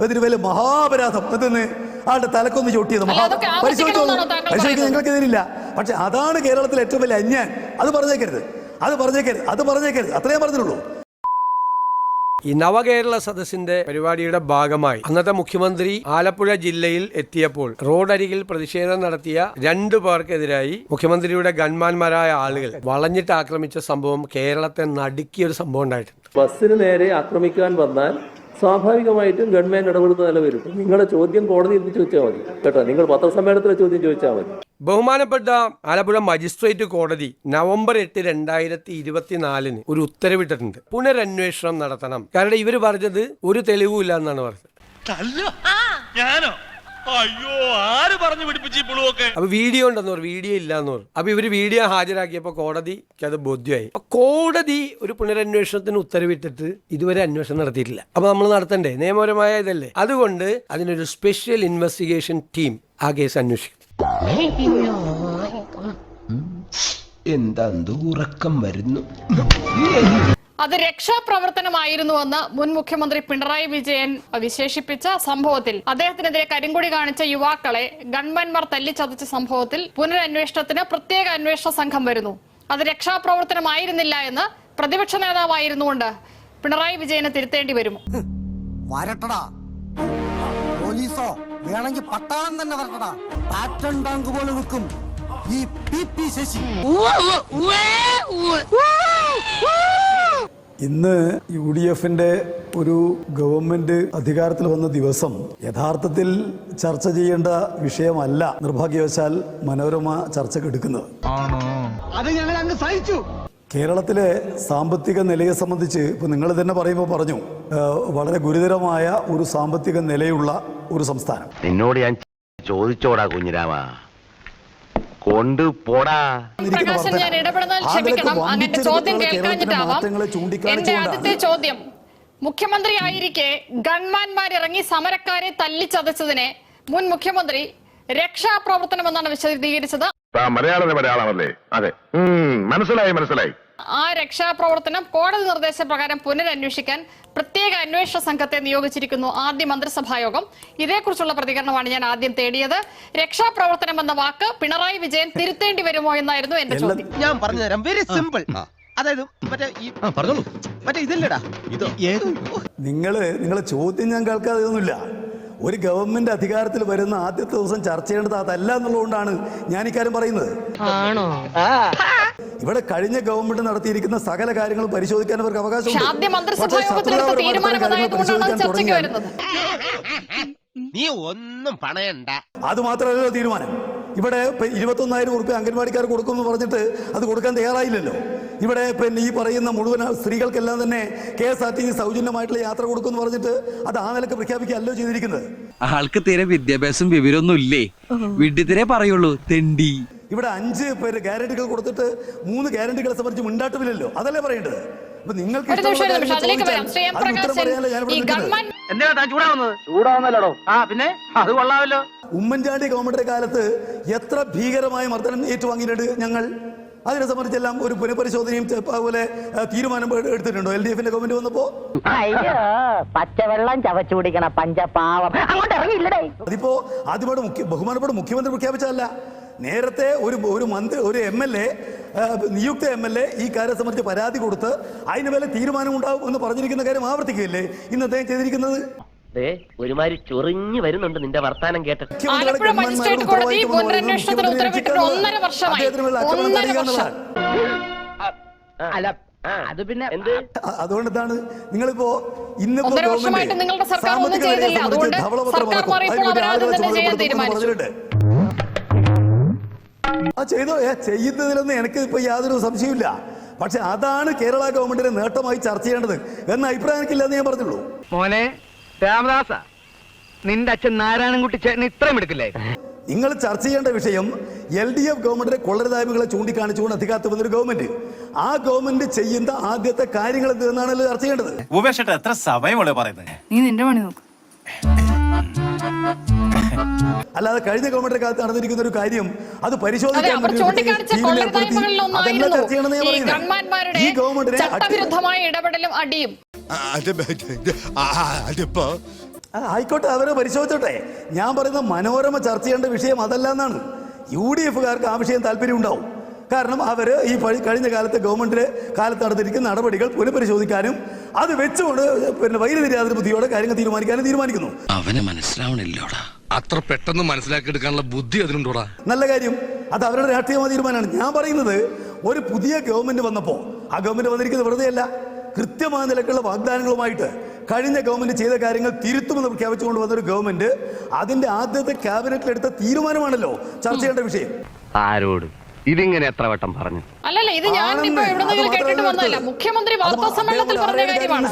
അതിന് വലിയ മഹാപരാധം അതെന്ന് ആളുടെ തലക്കൊന്ന് ചൊട്ടിയത് പരിശോധിക്കാൻ ഞങ്ങൾക്ക് എതിരില്ല. പക്ഷെ അതാണ് കേരളത്തിലെ ഏറ്റവും വലിയ അന്യായം. അത് പറഞ്ഞേക്കരുത്. അത്രേ പറഞ്ഞുള്ളൂ. ഈ നവകേരള സദസ്സിന്റെ പരിപാടിയുടെ ഭാഗമായി അന്നത്തെ മുഖ്യമന്ത്രി ആലപ്പുഴ ജില്ലയിൽ എത്തിയപ്പോൾ റോഡരികിൽ പ്രതിഷേധം നടത്തിയ 2 പേർക്കെതിരായി മുഖ്യമന്ത്രിയുടെ ഗൺമാന്മാരായ ആളുകൾ വളഞ്ഞിട്ട് ആക്രമിച്ച സംഭവം കേരളത്തെ നടുക്കിയ ഒരു സംഭവം ഉണ്ടായിട്ടുണ്ട്. ബസ്സിന് നേരെ ആക്രമിക്കാൻ വന്നാൽ സ്വാഭാവികമായിട്ടും ഗവൺമെന്റ് ഇടപെടുന്ന നില വരും. നിങ്ങളുടെ ചോദ്യം കോടതിയിൽ ചോദിച്ചാൽ മതി കേട്ടോ. നിങ്ങൾ പത്രസമ്മേളനത്തിലെ ചോദ്യം ചോദിച്ചാൽ മതി. ബഹുമാനപ്പെട്ട ആലപ്പുഴ മജിസ്ട്രേറ്റ് കോടതി നവംബർ 8, 2024 ഒരു ഉത്തരവിട്ടിട്ടുണ്ട്. പുനരന്വേഷണം നടത്തണം. കാരണം ഇവർ പറഞ്ഞത് ഒരു തെളിവുമില്ല എന്നാണ് പറഞ്ഞത്. അപ്പൊ വീഡിയോ ഉണ്ടെന്ന് പറഞ്ഞു, വീഡിയോ ഇല്ലാന്ന് പറഞ്ഞു. അപ്പൊ ഇവര് വീഡിയോ ഹാജരാക്കിയപ്പോ കോടതിക്ക് അത് ബോധ്യമായി. അപ്പൊ കോടതി ഒരു പുനരന്വേഷണത്തിന് ഉത്തരവിട്ടിട്ട് ഇതുവരെ അന്വേഷണം നടത്തിയിട്ടില്ല. അപ്പൊ നമ്മൾ നടത്തണ്ടേ? നിയമപരമായ ഇതല്ലേ. അതുകൊണ്ട് അതിനൊരു സ്പെഷ്യൽ ഇൻവെസ്റ്റിഗേഷൻ ടീം ആ കേസ് അന്വേഷിക്കും. എന്താ ഉറക്കം വരുന്നു. അത് രക്ഷാപ്രവർത്തനമായിരുന്നുവെന്ന് മുൻ മുഖ്യമന്ത്രി പിണറായി വിജയൻ വിശേഷിപ്പിച്ച സംഭവത്തിൽ അദ്ദേഹത്തിനെതിരെ കരിങ്കൊടി കാണിച്ച യുവാക്കളെ ഗൺമാന്മാർ തല്ലിച്ചതച്ച സംഭവത്തിൽ പുനരന്വേഷണത്തിന് പ്രത്യേക അന്വേഷണ സംഘം വരുന്നു. അത് രക്ഷാപ്രവർത്തനമായിരുന്നില്ല എന്ന് പ്രതിപക്ഷ നേതാവായിരുന്നുകൊണ്ട് പിണറായി വിജയനെ തിരുത്തേണ്ടി വരുമോ? വരട്ടടാ, പോലീസോ വേണമെങ്കിൽ പട്ടാളം തന്നെ വരട്ടടാ. പാറ്റൺ ടാങ്ക് പോലെ നിൽക്കും ഈ PP ശശി. ഇന്ന് UDFന്റെ ഒരു ഗവൺമെന്റ് അധികാരത്തിൽ വന്ന ദിവസം യഥാർത്ഥത്തിൽ ചർച്ച ചെയ്യേണ്ട വിഷയമല്ല നിർഭാഗ്യവശാൽ മനോരമ ചർച്ചയ്ക്ക് എടുക്കുന്നത്. അത് ഞങ്ങൾ അങ്ങ് സഹിച്ചു. കേരളത്തിലെ സാമ്പത്തിക നിലയെ സംബന്ധിച്ച് ഇപ്പോൾ നിങ്ങൾ തന്നെ പറയുമ്പോൾ പറഞ്ഞു, വളരെ ഗുരുതരമായ ഒരു സാമ്പത്തിക നിലയുള്ള ഒരു സംസ്ഥാനം. നിന്നോട് ഞാൻ ചോദിച്ചോടാ കുഞ്ഞിരാമ, കൊണ്ടുപോടാ. ഞാൻ ഇടപെടുന്നതിൽ ക്ഷമിക്കണം, അങ്ങനെ ചോദ്യം കേൾക്കാഞ്ഞിട്ടാവാം. എന്റെ ആദ്യത്തെ ചോദ്യം, മുഖ്യമന്ത്രി ആയിരിക്കെ ഗൺമാന്മാരിറങ്ങി സമരക്കാരെ തല്ലിച്ചതച്ചതിനെ മുൻ മുഖ്യമന്ത്രി രക്ഷാപ്രവർത്തനമെന്നാണ് വിശദീകരിച്ചത്. മലയാളമല്ലേ? അതെ, മനസ്സിലായി. ആ രക്ഷാപ്രവർത്തനം കോടതി നിർദ്ദേശപ്രകാരം പുനരന്വേഷിക്കാൻ പ്രത്യേക അന്വേഷണ സംഘത്തെ നിയോഗിച്ചിരിക്കുന്നു ആദ്യ മന്ത്രിസഭാ യോഗം. ഇതേക്കുറിച്ചുള്ള പ്രതികരണമാണ് ഞാൻ ആദ്യം തേടിയത്. രക്ഷാപ്രവർത്തനം എന്ന വാക്ക് പിണറായി വിജയൻ തിരുത്തേണ്ടി വരുമോ എന്നായിരുന്നു എന്റെ ചോദ്യം. ഞാൻ പറഞ്ഞുതരാം, വെരി സിമ്പിൾ. അതായത് മറ്റേ ഇതല്ലടാ, നിങ്ങളെ ചോദ്യം ഞാൻ കേൾക്കാതെയൊന്നുമില്ല. ഒരു ഗവൺമെന്റ് അധികാരത്തിൽ വരുന്ന ആദ്യത്തെ ദിവസം ചർച്ച ചെയ്യേണ്ടത് അതല്ല എന്നുള്ളതുകൊണ്ടാണ് ഞാൻ ഇക്കാര്യം പറയുന്നത്. ഇവിടെ കഴിഞ്ഞ ഗവൺമെന്റ് നടത്തിയിരിക്കുന്ന സകല കാര്യങ്ങളും പരിശോധിക്കാൻ അവർക്ക് അവകാശമുണ്ട്. നീ ഒന്നും പണയണ്ട. അത് മാത്രമല്ലല്ലോ തീരുമാനം. ഇവിടെ 21,000 ഉറുപ്പിക അംഗൻവാടിക്കാർ കൊടുക്കുമെന്ന് പറഞ്ഞിട്ട് അത് കൊടുക്കാൻ തയ്യാറായില്ലല്ലോ. ഇവിടെ ഈ പറയുന്ന മുഴുവൻ സ്ത്രീകൾക്കെല്ലാം തന്നെ KSRTC സൗജന്യമായിട്ടുള്ള യാത്ര കൊടുക്കുമെന്ന് പറഞ്ഞിട്ട് അത് ആ നിലക്ക് പ്രഖ്യാപിക്കുകയല്ലോ ചെയ്തിരിക്കുന്നത്. ആൾക്ക് തീരെ വിദ്യാഭ്യാസം വിവരമൊന്നും ഇല്ലേ, വിഡ്ഢിത്തിരെ പറയുള്ളൂ, തെണ്ടി. ഇവിടെ 5 ഗ്യാരണ്ടികൾ കൊടുത്തിട്ട് 3 ഗ്യാരണ്ടികളെ സംബന്ധിച്ച് മിണ്ടാട്ടമില്ലല്ലോ. അതല്ലേ പറയേണ്ടത്. ഉമ്മൻചാണ്ടി ഗവൺമെന്റിന്റെ കാലത്ത് എത്ര ഭീകരമായ മർദ്ദനം ഏറ്റുവാങ്ങിയിട്ടുണ്ട് ഞങ്ങൾ. അതിനെ സംബന്ധിച്ചെല്ലാം ഒരു പുനഃപരിശോധനയും അതുപോലെ തീരുമാനം എടുത്തിട്ടുണ്ടോ LDFന്റെ ഗവൺമെന്റ് വന്നപ്പോ? പച്ചവെള്ളം ചവച്ചു കുടിക്കണ പഞ്ചപാവം അതിപ്പോ ആദ്യമായിട്ട് ബഹുമാനപ്പെട്ട മുഖ്യമന്ത്രി പ്രഖ്യാപിച്ചതല്ല. നേരത്തെ ഒരു MLA, നിയുക്ത MLA ഈ കാര്യം സംബന്ധിച്ച് പരാതി കൊടുത്ത് അതിന് മേലെ തീരുമാനം ഉണ്ടാവും എന്ന് പറഞ്ഞിരിക്കുന്ന കാര്യം ആവർത്തിക്കുകയല്ലേ ഇന്നത്തെ ചെയ്തിരിക്കുന്നത്. ഒരുമാതിരി ചൊറിഞ്ഞു വരുന്നുണ്ട് നിന്റെ വർത്താനം കേട്ടിട്ട്. ആലപ്പുഴ മജിസ്ട്രേറ്റ് കോടതി പുനരന്വേഷണത്തിന് ഉത്തരവിട്ടിട്ട് 1.5 വർഷമായി. അത് പിന്നെ അതുകൊണ്ട് എന്താണ് നിങ്ങളിപ്പോ ഇന്നിപ്പോ നിങ്ങളുടെ സർക്കാർ ഒന്നും ചെയ്തില്ല. അതുകൊണ്ട് സർക്കാർ മാറിയപ്പോൾ അവരാദ്യം തന്നെ ചെയ്യാൻ തീരുമാനിച്ചു. ചെയ്യുന്നതിലൊന്നും എനിക്ക് ഇപ്പൊ യാതൊരു സംശയമില്ല. പക്ഷെ അതാണ് കേരള ഗവൺമെന്റിന്റെ നേട്ടമായി ചർച്ച ചെയ്യേണ്ടത് എന്ന അഭിപ്രായം എനിക്കില്ലെന്ന് ഞാൻ പറഞ്ഞുള്ളൂ. മോനെ രാമദാസ, നിന്റെ അച്ഛൻ നാരായണൻകുട്ടി ചേട്ടൻ ഇത്രയും എടുക്കില്ലേ? നിങ്ങൾ ചർച്ച ചെയ്യേണ്ട വിഷയം LDF ഗവൺമെന്റിന്റെ കൊള്ളരുതായ്മകളെ ചൂണ്ടിക്കാണിച്ചുകൊണ്ട് അധികാരത്തിൽ വന്നൊരു ഗവൺമെന്റ്, ആ ഗവൺമെന്റ് ചെയ്യുന്ന ആദ്യത്തെ കാര്യങ്ങൾ എന്തെന്നാണല്ലോ ചർച്ച ചെയ്യേണ്ടത്. എത്ര സമയമുള്ള പറയുന്നത്? നീ നിന്റെ പണി നോക്ക്. അല്ലാതെ കഴിഞ്ഞ ഗവൺമെന്റ് കാലത്ത് നടന്നിരിക്കുന്ന ഒരു കാര്യം അത് പരിശോധിക്കാൻ ഈ ഗവൺമെന്റിന്റെ ചട്ടവിരുദ്ധമായ ഇടപെടലും അടിയും. ആയിക്കോട്ടെ, അവരെ പരിശോധിച്ചോട്ടെ. ഞാൻ പറയുന്ന മനോരമ ചർച്ച ചെയ്യേണ്ട വിഷയം അതല്ല എന്നാണ്. UDF-കാർക്ക് ആ വിഷയം താല്പര്യം ഉണ്ടാവും. കാരണം അവർ ഈ കഴിഞ്ഞ കാലത്തെ ഗവൺമെന്റിന്റെ കാലത്ത് നടത്തിയിരിക്കുന്ന നടപടികൾ പുനഃപരിശോധിക്കാനും അത് വെച്ചുകൊണ്ട് വൈരുദ്ധ്യാതര ബുദ്ധിയോടെ കാര്യങ്ങൾ തീരുമാനിക്കുന്നു. അവന് മനസ്സിലാവണില്ലോടാ, അത്ര പെട്ടെന്ന് മനസ്സിലാക്കിയെടുക്കാനുള്ള ബുദ്ധി അതിനുണ്ടോടാ. നല്ല കാര്യം, അത് അവരുടെ രാഷ്ട്രീയമായ തീരുമാനമാണ്. ഞാൻ പറയുന്നത് ഒരു പുതിയ ഗവൺമെന്റ് വന്നപ്പോൾ ആ ഗവൺമെന്റ് വന്നിരിക്കുന്നത് വെറുതെയല്ല, കൃത്യമായ നിലക്കുള്ള വാഗ്ദാനങ്ങളുമായിട്ട് കഴിഞ്ഞ ഗവൺമെന്റ് ചെയ്ത കാര്യങ്ങൾ തിരുത്തുമെന്ന് പ്രഖ്യാപിച്ചുകൊണ്ട് വന്നൊരു ഗവൺമെന്റ് അതിന്റെ ആദ്യത്തെ ക്യാബിനറ്റിലെടുത്ത തീരുമാനമാണല്ലോ ചർച്ച ചെയ്യേണ്ട വിഷയം. ആരോട് ഇതിങ്ങനെ എത്ര വട്ടം പറഞ്ഞു? അല്ലല്ല, ഇത് ഞാൻ ഇപ്പൊ എവിടെന്നെങ്കിലും കേട്ടിട്ട് വന്നതല്ല. മുഖ്യമന്ത്രി വാർത്താ സമ്മേളനത്തിൽ പറഞ്ഞ കാര്യമാണ്.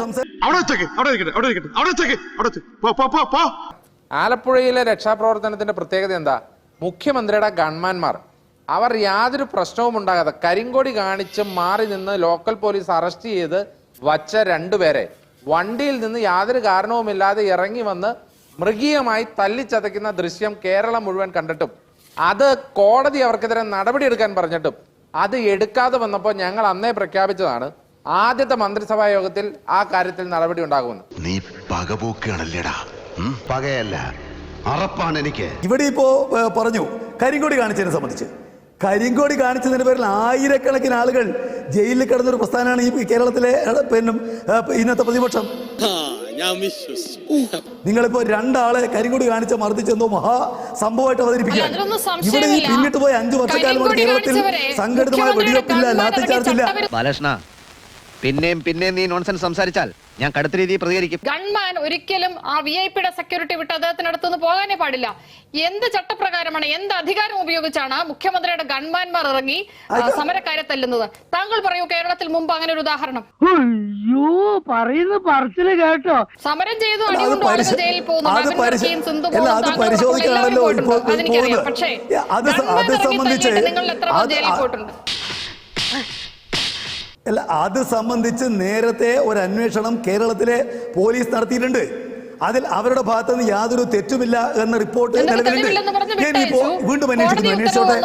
ആലപ്പുഴയിലെ രക്ഷാപ്രവർത്തനത്തിന്റെ പ്രത്യേകത എന്താ? മുഖ്യമന്ത്രിയുടെ ഗൺമാൻമാർ അവർ യാതൊരു പ്രശ്നവും ഉണ്ടാകാതെ കരിങ്കൊടി കാണിച്ച് മാറി നിന്ന് ലോക്കൽ പോലീസ് അറസ്റ്റ് ചെയ്ത് വച്ച രണ്ടുപേരെ വണ്ടിയിൽ നിന്ന് യാതൊരു കാരണവുമില്ലാതെ ഇറങ്ങി വന്ന് മൃഗീയമായി തല്ലിച്ചതയ്ക്കുന്ന ദൃശ്യം കേരളം മുഴുവൻ കണ്ടിട്ടും അത് കോടതി അവർക്കെതിരെ നടപടി എടുക്കാൻ പറഞ്ഞിട്ടും അത് എടുക്കാതെ വന്നപ്പോൾ ഞങ്ങൾ അന്നേ പ്രഖ്യാപിച്ചതാണ് ആദ്യത്തെ മന്ത്രിസഭാ യോഗത്തിൽ ആ കാര്യത്തിൽ നടപടി ഉണ്ടാകുമെന്ന്. നീ പകപോക്കുകയാണല്ലേടാ. പകയല്ല, അറപ്പാണ് എനിക്ക്. ഇവിടെ ഇപ്പോ പറഞ്ഞു കരിങ്കൊടി കാണിച്ചതിനെ സംബന്ധിച്ച്. കരിങ്കൊടി കാണിച്ചതിന്റെ പേരിൽ ആയിരക്കണക്കിന് ആളുകൾ ജയിലിൽ കിടന്നൊരു പ്രസ്ഥാനമാണ് ഈ കേരളത്തിലെ ഇന്നത്തെ പ്രതിപക്ഷം. നിങ്ങളിപ്പോ രണ്ടാളെ കരിങ്കൊടി കാണിച്ച മർദ്ദിച്ചെന്തോ മഹാ സംഭവമായിട്ട് അവതരിപ്പിക്കുക. ഇവിടെ ഈ പിന്നിട്ട് പോയ 5 വർഷക്കാലം കൊണ്ട് കേരളത്തിൽ സംഘടിതമായ വെടിവെപ്പില്ല, ലാത്തിച്ചാർജില്ല. ബാലകൃഷ്ണ, പിന്നെയും നീ നോൺസെൻസ് സംസാരിച്ചാൽ ഞാൻ കടുത്ത രീതിയിൽ പ്രതികരിക്കും. ഗൺമാൻ ഒരിക്കലും ആ VIP-യുടെ സെക്യൂരിറ്റി വിട്ട് അദ്ദേഹത്തിനടുത്തുനിന്ന് പോകാനേ പാടില്ല. എന്ത് ചട്ടപ്രകാരമാണ്, എന്ത് അധികാരം ഉപയോഗിച്ചാണ് മുഖ്യമന്ത്രിയുടെ ഗൺമാൻമാർ ഇറങ്ങി സമരക്കാരെ തല്ലുന്നത്? താങ്കൾ പറയൂ, കേരളത്തിൽ മുമ്പ് അങ്ങനെ ഒരു ഉദാഹരണം? കേട്ടോ, സമരം ചെയ്തു അടികൊണ്ടു ആളുകൾ ജയിലിൽ പോകുന്നു. അതെനിക്കറിയാം. പക്ഷേ നിങ്ങൾ എത്ര ജയിലിൽ പോയിട്ടുണ്ട്? അല്ല, അത് സംബന്ധിച്ച് നേരത്തെ ഒരു അന്വേഷണം കേരളത്തിലെ പോലീസ് നടത്തിയിട്ടുണ്ട്. അതിൽ അവരുടെ ഭാഗത്ത് നിന്ന് യാതൊരു തെറ്റുമില്ല എന്ന റിപ്പോർട്ട് നിലവിലുണ്ട്. വീണ്ടും അന്വേഷിച്ചോട്ടെ.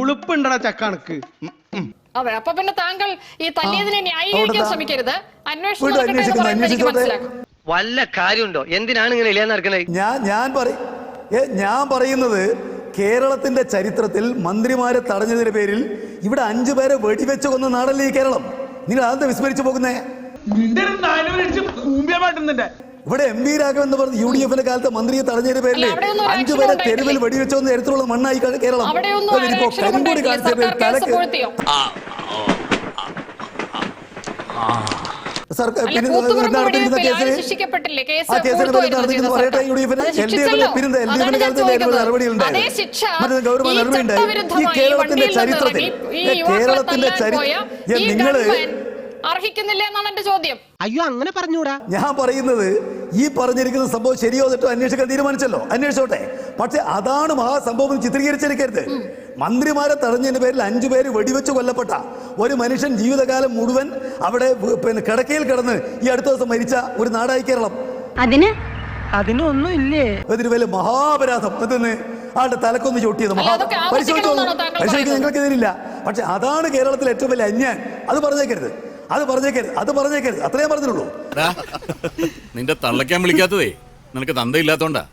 ഉളുപ്പുണ്ടടാ ചക്കണക്ക്. അതെ, അപ്പൊ പിന്നെ താങ്കൾ ഈ തല്ലിയതിനെ ന്യായീകരിക്കാൻ ശ്രമിക്കരുത്. അന്വേഷിച്ചോട്ടെ. വല്ല കാര്യമുണ്ടോ? എന്തിനാണ് ഇങ്ങനെ ഇല്ലാന്ന് നടക്കണേ? ഞാൻ പറയുന്നത് കേരളത്തിന്റെ ചരിത്രത്തിൽ മന്ത്രിമാരെ തടഞ്ഞതിന്റെ പേരിൽ ഇവിടെ 5 പേരെ വെടിവെച്ച് കൊന്ന നാടല്ലേ ഈ കേരളം. നിങ്ങൾ അതെന്താ വിസ്മരിച്ചു പോകുന്നേ? ഇവിടെ MP രാഘവൻ എന്ന് പറഞ്ഞ UDF-ന്റെ കാലത്ത് മന്ത്രിയെ തടഞ്ഞതിന്റെ പേരിൽ 5 പേരെ തെരുവിൽ വെടിവെച്ചൊന്ന തരത്തിലുള്ള മണ്ണായി കേരളം. കരിങ്കൊടി കാണിച്ചതിന്റെ തലക്ക് കേരളത്തിന്റെ നിങ്ങള് അർഹിക്കുന്നില്ല എന്നാണ് എന്റെ ചോദ്യം. അയ്യോ, അങ്ങനെ പറഞ്ഞൂടാ. ഞാൻ പറയുന്നത് ഈ പറഞ്ഞിരിക്കുന്ന സംഭവം ശരിയോ തെറ്റോ അന്വേഷിക്കാൻ തീരുമാനിച്ചല്ലോ, അന്വേഷിച്ചോട്ടെ. പക്ഷെ അതാണ് മഹാസംഭവം ചിത്രീകരിച്ചിരിക്കരുത്. മന്ത്രിമാരെ തടഞ്ഞതിന്റെ പേരിൽ 5 പേര് വെടിവെച്ച് കൊല്ലപ്പെട്ട ഒരു മനുഷ്യൻ ജീവിതകാലം മുഴുവൻ അവിടെ കിടക്കയിൽ കിടന്ന് ഈ അടുത്ത ദിവസം മരിച്ച ഒരു നാടായി കേരളം. അതിനൊന്നും ഇല്ലേ? അതിന് വലിയ മഹാപരാധം അതെന്ന് ആളുടെ തലക്കൊന്ന് ചൊട്ടിയത് പരിശോധിച്ചോളൂ. പരിശോധിക്കാൻ ഞങ്ങൾക്കെതിരില്ല. പക്ഷെ അതാണ് കേരളത്തിലെ ഏറ്റവും വലിയ അന്യായം. അത് പറഞ്ഞേക്കരുത്. അത്രേ പറഞ്ഞുള്ളൂ. നിന്റെ തള്ളയ്ക്കാൻ വിളിക്കാത്തതേ നിനക്ക് തന്തയില്ലാത്തോണ്ടാ.